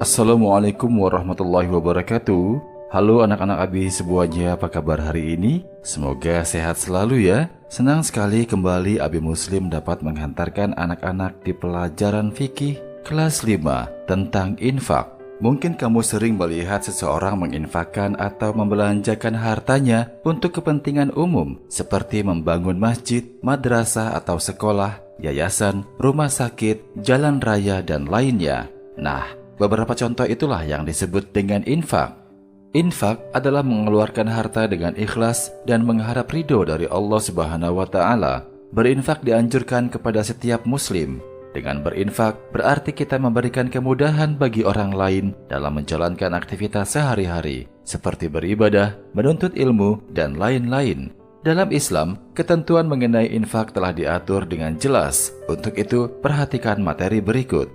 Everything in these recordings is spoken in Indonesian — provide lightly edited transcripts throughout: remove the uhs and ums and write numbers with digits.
Assalamualaikum warahmatullahi wabarakatuh. Halo anak-anak Abi semuanya, apa kabar hari ini? Semoga sehat selalu ya. Senang sekali kembali Abi Muslim dapat menghantarkan anak-anak di pelajaran fikih kelas 5 tentang infak. Mungkin kamu sering melihat seseorang menginfakkan atau membelanjakan hartanya untuk kepentingan umum seperti membangun masjid, madrasah atau sekolah, yayasan, rumah sakit, jalan raya, dan lainnya. Nah, beberapa contoh itulah yang disebut dengan infak. Infak adalah mengeluarkan harta dengan ikhlas dan mengharap ridho dari Allah Subhanahu wa Ta'ala. Berinfak dianjurkan kepada setiap muslim. Dengan berinfak berarti kita memberikan kemudahan bagi orang lain dalam menjalankan aktivitas sehari-hari, seperti beribadah, menuntut ilmu, dan lain-lain. Dalam Islam, ketentuan mengenai infak telah diatur dengan jelas. Untuk itu, perhatikan materi berikut.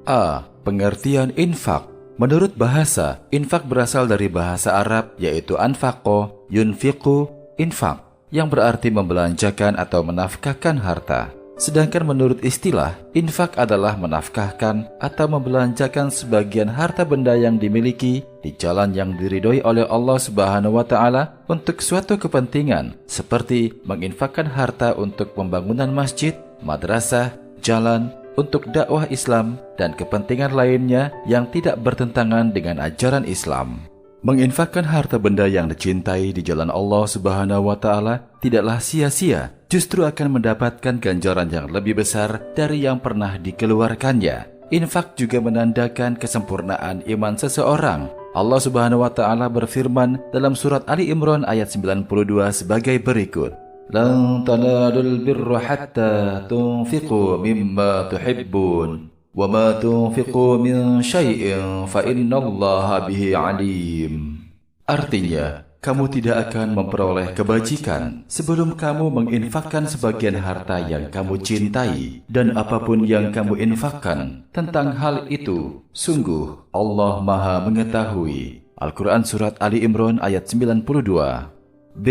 A. Pengertian infak. Menurut bahasa, infak berasal dari bahasa Arab yaitu anfaqo, yunfiqu, infak, yang berarti membelanjakan atau menafkahkan harta. Sedangkan menurut istilah, infak adalah menafkahkan atau membelanjakan sebagian harta benda yang dimiliki di jalan yang diridhoi oleh Allah Subhanahu wa Ta'ala untuk suatu kepentingan, seperti menginfakkan harta untuk pembangunan masjid, madrasah, jalan, untuk dakwah Islam dan kepentingan lainnya yang tidak bertentangan dengan ajaran Islam. Menginfakkan harta benda yang dicintai di jalan Allah Subhanahu wa Ta'ala tidaklah sia-sia, justru akan mendapatkan ganjaran yang lebih besar dari yang pernah dikeluarkannya. Infak juga menandakan kesempurnaan iman seseorang. Allah Subhanahu wa Ta'ala berfirman dalam surat Ali Imran ayat 92 sebagai berikut. Lan tanalul birra hatta tunfiqu mimma tuhibbun wa ma tunfiqu min syai'in fa innallaha bihi alim. Artinya, kamu tidak akan memperoleh kebajikan sebelum kamu menginfakkan sebagian harta yang kamu cintai, dan apapun yang kamu infakkan tentang hal itu, sungguh Allah Maha mengetahui. Al-Quran Surat Ali Imran ayat 92. B.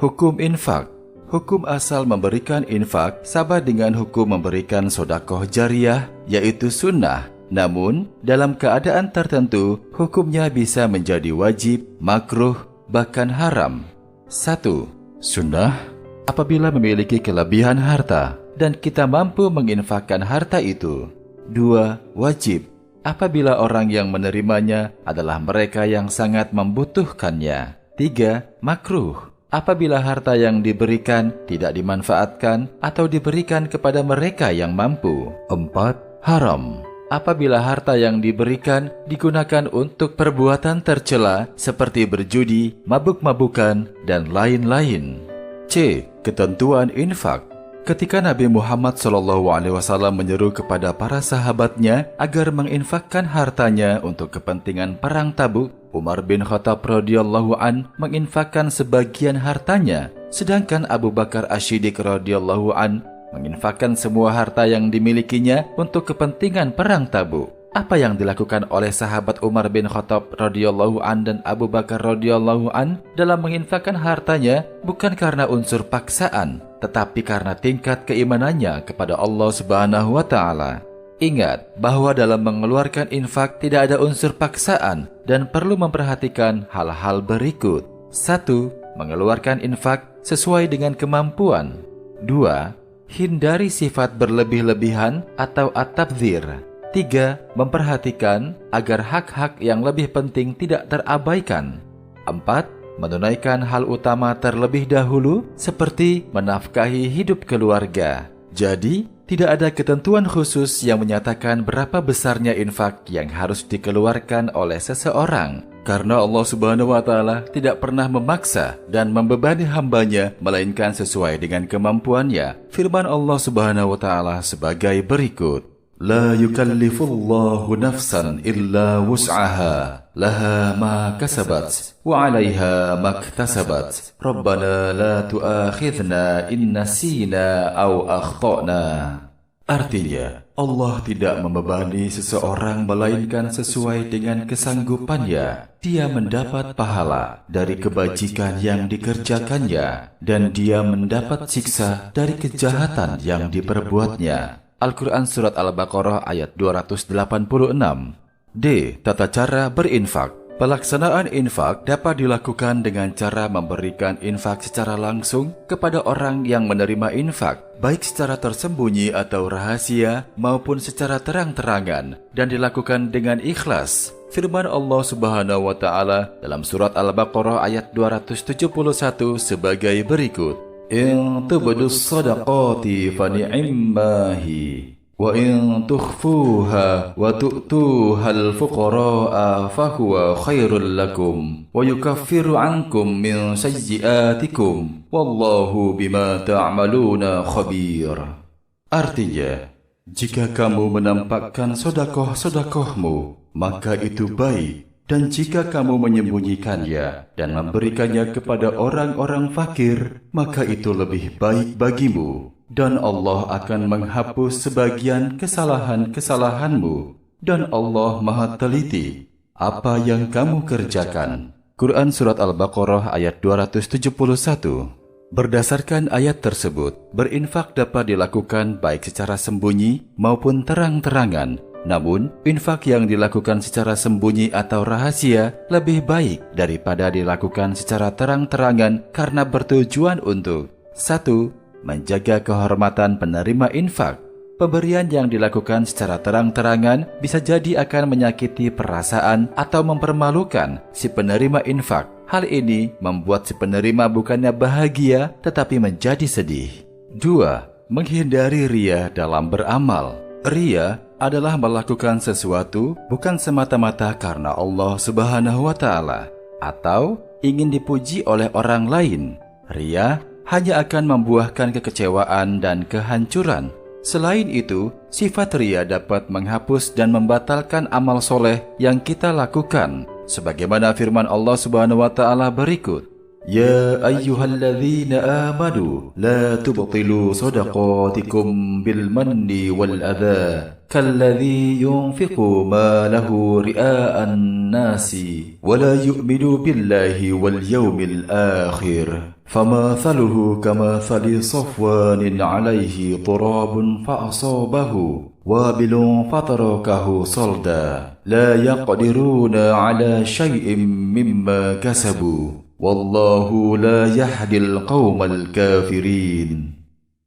Hukum infak. Hukum asal memberikan infak sama dengan hukum memberikan sedekah jariyah, yaitu sunnah. Namun, dalam keadaan tertentu, hukumnya bisa menjadi wajib, makruh, bahkan haram. 1. Sunnah, apabila memiliki kelebihan harta dan kita mampu menginfakkan harta itu. 2. Wajib, apabila orang yang menerimanya adalah mereka yang sangat membutuhkannya. 3. Makruh, apabila harta yang diberikan tidak dimanfaatkan atau diberikan kepada mereka yang mampu. 4. Haram, apabila harta yang diberikan digunakan untuk perbuatan tercela seperti berjudi, mabuk-mabukan, dan lain-lain. C. Ketentuan infak. Ketika Nabi Muhammad SAW menyeru kepada para sahabatnya agar menginfakkan hartanya untuk kepentingan perang Tabuk, Umar bin Khattab radhiyallahu an menginfakkan sebagian hartanya, sedangkan Abu Bakar As-Siddiq radhiyallahu an menginfakkan semua harta yang dimilikinya untuk kepentingan perang Tabuk. Apa yang dilakukan oleh sahabat Umar bin Khattab radhiyallahu an dan Abu Bakar radhiyallahu an dalam menginfakkan hartanya bukan karena unsur paksaan, tetapi karena tingkat keimanannya kepada Allah Subhanahu wa Ta'ala. Ingat bahwa dalam mengeluarkan infak tidak ada unsur paksaan dan perlu memperhatikan hal-hal berikut. 1. Mengeluarkan infak sesuai dengan kemampuan. 2. Hindari sifat berlebih-lebihan atau at-tabdzir. 3. Memperhatikan agar hak-hak yang lebih penting tidak terabaikan. 4. Menunaikan hal utama terlebih dahulu seperti menafkahi hidup keluarga. Jadi, tidak ada ketentuan khusus yang menyatakan berapa besarnya infak yang harus dikeluarkan oleh seseorang. Karena Allah Subhanahu wa Ta'ala tidak pernah memaksa dan membebani hambanya, melainkan sesuai dengan kemampuannya. Firman Allah Subhanahu wa Ta'ala sebagai berikut. La yukallifullahu nafsan illa wus'aha, laha ma kasabat wa 'alaiha maktasabat. Rabbana la tu'akhidna in nasina aw akhtana. Artinya, Allah tidak membebani seseorang melainkan sesuai dengan kesanggupannya. Dia mendapat pahala dari kebajikan yang dikerjakannya, dan dia mendapat siksa dari kejahatan yang diperbuatnya. Al-Quran Surat Al-Baqarah ayat 286. D. Tata cara berinfak. Pelaksanaan infak dapat dilakukan dengan cara memberikan infak secara langsung kepada orang yang menerima infak, baik secara tersembunyi atau rahasia maupun secara terang-terangan, dan dilakukan dengan ikhlas. Firman Allah Subhanahu wa Ta'ala dalam surat Al-Baqarah ayat 271 sebagai berikut: "In tubdus shadaqati fa ni'ammahi wa in tukhfuha wa tu'tuhal fuqara'a fahuwa khairul lakum wa yukaffiru ankum min sayyi'atikum wallahu bima ta'maluna khabir." Artinya, jika kamu menampakkan sedekah-sedekahmu, maka itu baik, dan jika kamu menyembunyikannya dan memberikannya kepada orang-orang fakir, maka itu lebih baik bagimu. Dan Allah akan menghapus sebagian kesalahan-kesalahanmu. Dan Allah Maha Teliti apa yang kamu kerjakan. Quran Surat Al-Baqarah ayat 271. Berdasarkan ayat tersebut, berinfak dapat dilakukan baik secara sembunyi maupun terang-terangan. Namun, infak yang dilakukan secara sembunyi atau rahasia lebih baik daripada dilakukan secara terang-terangan karena bertujuan untuk 1. Menjaga kehormatan penerima infak. Pemberian yang dilakukan secara terang-terangan bisa jadi akan menyakiti perasaan atau mempermalukan si penerima infak. Hal ini membuat si penerima bukannya bahagia tetapi menjadi sedih. 2. Menghindari riya dalam beramal. Riya adalah melakukan sesuatu bukan semata-mata karena Allah Subhanahu wa Ta'ala atau ingin dipuji oleh orang lain. Riya hanya akan membuahkan kekecewaan dan kehancuran. Selain itu, sifat riya dapat menghapus dan membatalkan amal soleh yang kita lakukan. Sebagaimana firman Allah Subhanahu wa Ta'ala berikut: "Ya ayyuhalladzina amanu la tubtilu shadaqatikum bil manni wal adha kalladzi yunfiqu malahu ria'an nasi wa la yu'minu billahi wal yawmil akhir. فَمَثَلُهُ كَمَثَلِ صَفْوَانٍ عَلَيْهِ تُرَابٌ فَأَصَابَهُ وَابِلٌ فَتَرَكَهُ صَلْدًا لَا يَقْدِرُونَ عَلَى شَيْءٍ مِّمَّا كَسَبُوا وَاللَّهُ لَا يَهْدِي الْقَوْمَ الْكَافِرِينَ."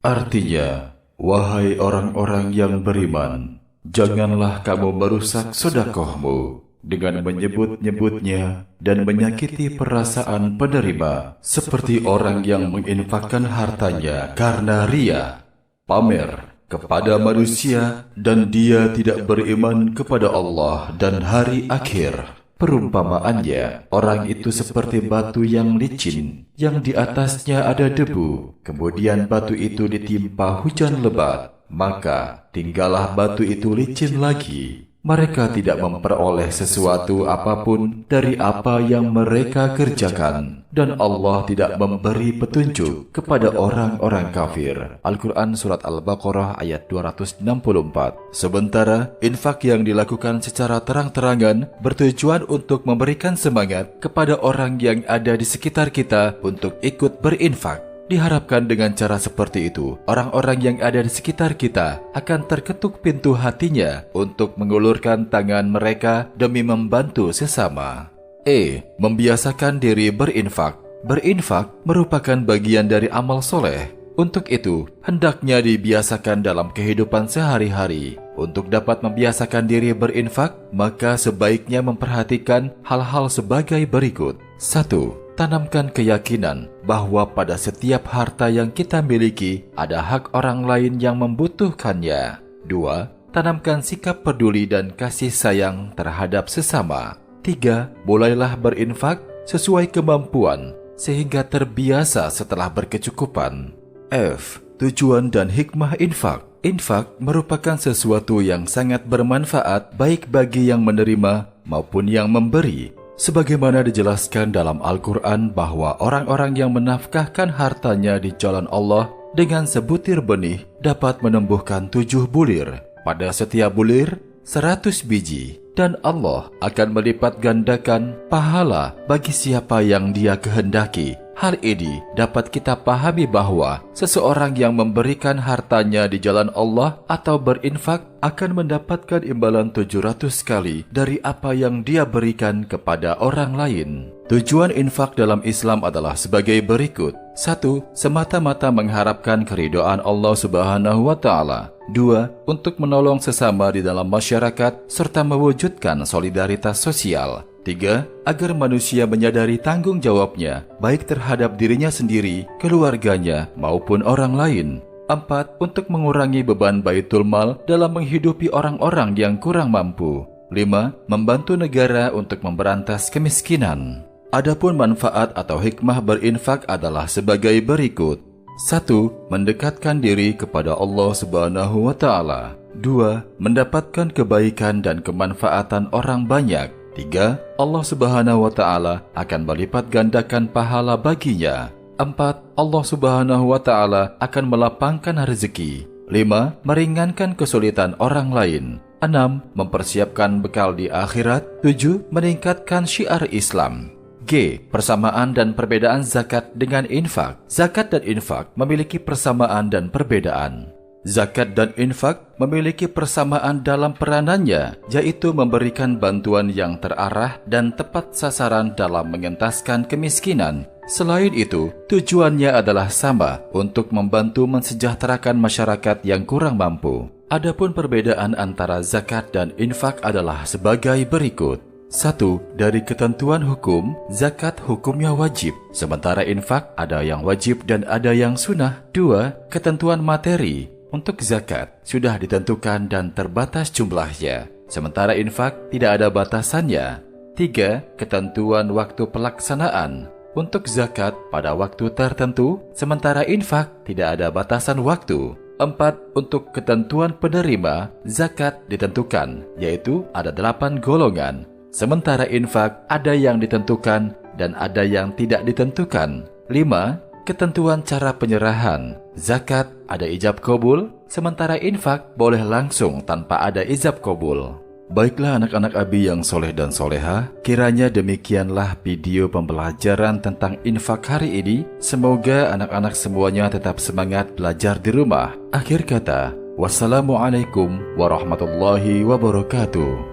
Artinya, wahai orang-orang yang beriman, janganlah kamu merusak sedekahmu dengan menyebut-nyebutnya dan menyakiti perasaan penerima, seperti orang yang menginfakkan hartanya karena riya, pamer kepada manusia, dan dia tidak beriman kepada Allah dan hari akhir. Perumpamaannya, orang itu seperti batu yang licin, yang di atasnya ada debu, kemudian batu itu ditimpa hujan lebat, maka tinggallah batu itu licin lagi. Mereka tidak memperoleh sesuatu apapun dari apa yang mereka kerjakan, dan Allah tidak memberi petunjuk kepada orang-orang kafir. Al-Quran Surat Al-Baqarah ayat 264. Sementara infak yang dilakukan secara terang-terangan bertujuan untuk memberikan semangat kepada orang yang ada di sekitar kita untuk ikut berinfak. Diharapkan dengan cara seperti itu, orang-orang yang ada di sekitar kita akan terketuk pintu hatinya untuk mengulurkan tangan mereka demi membantu sesama. Membiasakan diri berinfak. Berinfak merupakan bagian dari amal soleh. Untuk itu, hendaknya dibiasakan dalam kehidupan sehari-hari. Untuk dapat membiasakan diri berinfak, maka sebaiknya memperhatikan hal-hal sebagai berikut. 1. Tanamkan keyakinan bahwa pada setiap harta yang kita miliki ada hak orang lain yang membutuhkannya. 2. Tanamkan sikap peduli dan kasih sayang terhadap sesama. 3. Mulailah berinfak sesuai kemampuan sehingga terbiasa setelah berkecukupan. Tujuan dan hikmah infak. Infak merupakan sesuatu yang sangat bermanfaat baik bagi yang menerima maupun yang memberi. Sebagaimana dijelaskan dalam Al-Quran bahwa orang-orang yang menafkahkan hartanya di jalan Allah dengan sebutir benih dapat menumbuhkan 7 bulir. Pada setiap bulir 100 biji, dan Allah akan melipat gandakan pahala bagi siapa yang Dia kehendaki. Hal ini dapat kita pahami bahwa seseorang yang memberikan hartanya di jalan Allah atau berinfak akan mendapatkan imbalan 700 kali dari apa yang dia berikan kepada orang lain. Tujuan infak dalam Islam adalah sebagai berikut. 1. Semata-mata mengharapkan keridhaan Allah Subhanahu wa Ta'ala. 2. Untuk menolong sesama di dalam masyarakat serta mewujudkan solidaritas sosial. 3. Agar manusia menyadari tanggung jawabnya, baik terhadap dirinya sendiri, keluarganya, maupun orang lain. 4. Untuk mengurangi beban baitul mal dalam menghidupi orang-orang yang kurang mampu. 5. Membantu negara untuk memberantas kemiskinan. Adapun manfaat atau hikmah berinfak adalah sebagai berikut. 1. Mendekatkan diri kepada Allah Subhanahu wa Ta'ala. 2. Mendapatkan kebaikan dan kemanfaatan orang banyak. 3. Allah Subhanahu wa Ta'ala akan melipat gandakan pahala baginya. 4. Allah Subhanahu wa Ta'ala akan melapangkan rezeki. 5. Meringankan kesulitan orang lain. 6. Mempersiapkan bekal di akhirat. 7. Meningkatkan syiar Islam. G. Persamaan dan perbedaan zakat dengan infak. Zakat dan infak memiliki persamaan dan perbedaan. Zakat dan infak memiliki persamaan dalam peranannya, yaitu memberikan bantuan yang terarah dan tepat sasaran dalam mengentaskan kemiskinan. Selain itu, tujuannya adalah sama untuk membantu mensejahterakan masyarakat yang kurang mampu. Adapun perbedaan antara zakat dan infak adalah sebagai berikut. 1. Dari ketentuan hukum, zakat hukumnya wajib, sementara infak ada yang wajib dan ada yang sunnah. 2. Ketentuan materi. Untuk zakat sudah ditentukan dan terbatas jumlahnya, sementara infak tidak ada batasannya. 3. Ketentuan waktu pelaksanaan. Untuk zakat pada waktu tertentu, sementara infak tidak ada batasan waktu. 4. Untuk ketentuan penerima, zakat ditentukan, yaitu ada 8 golongan. Sementara infak ada yang ditentukan dan ada yang tidak ditentukan. 5. Ketentuan cara penyerahan. Zakat ada ijab kabul, sementara infak boleh langsung tanpa ada ijab kabul. Baiklah anak-anak Abi yang soleh dan soleha, kiranya demikianlah video pembelajaran tentang infak hari ini. Semoga anak-anak semuanya tetap semangat belajar di rumah. Akhir kata, wassalamualaikum warahmatullahi wabarakatuh.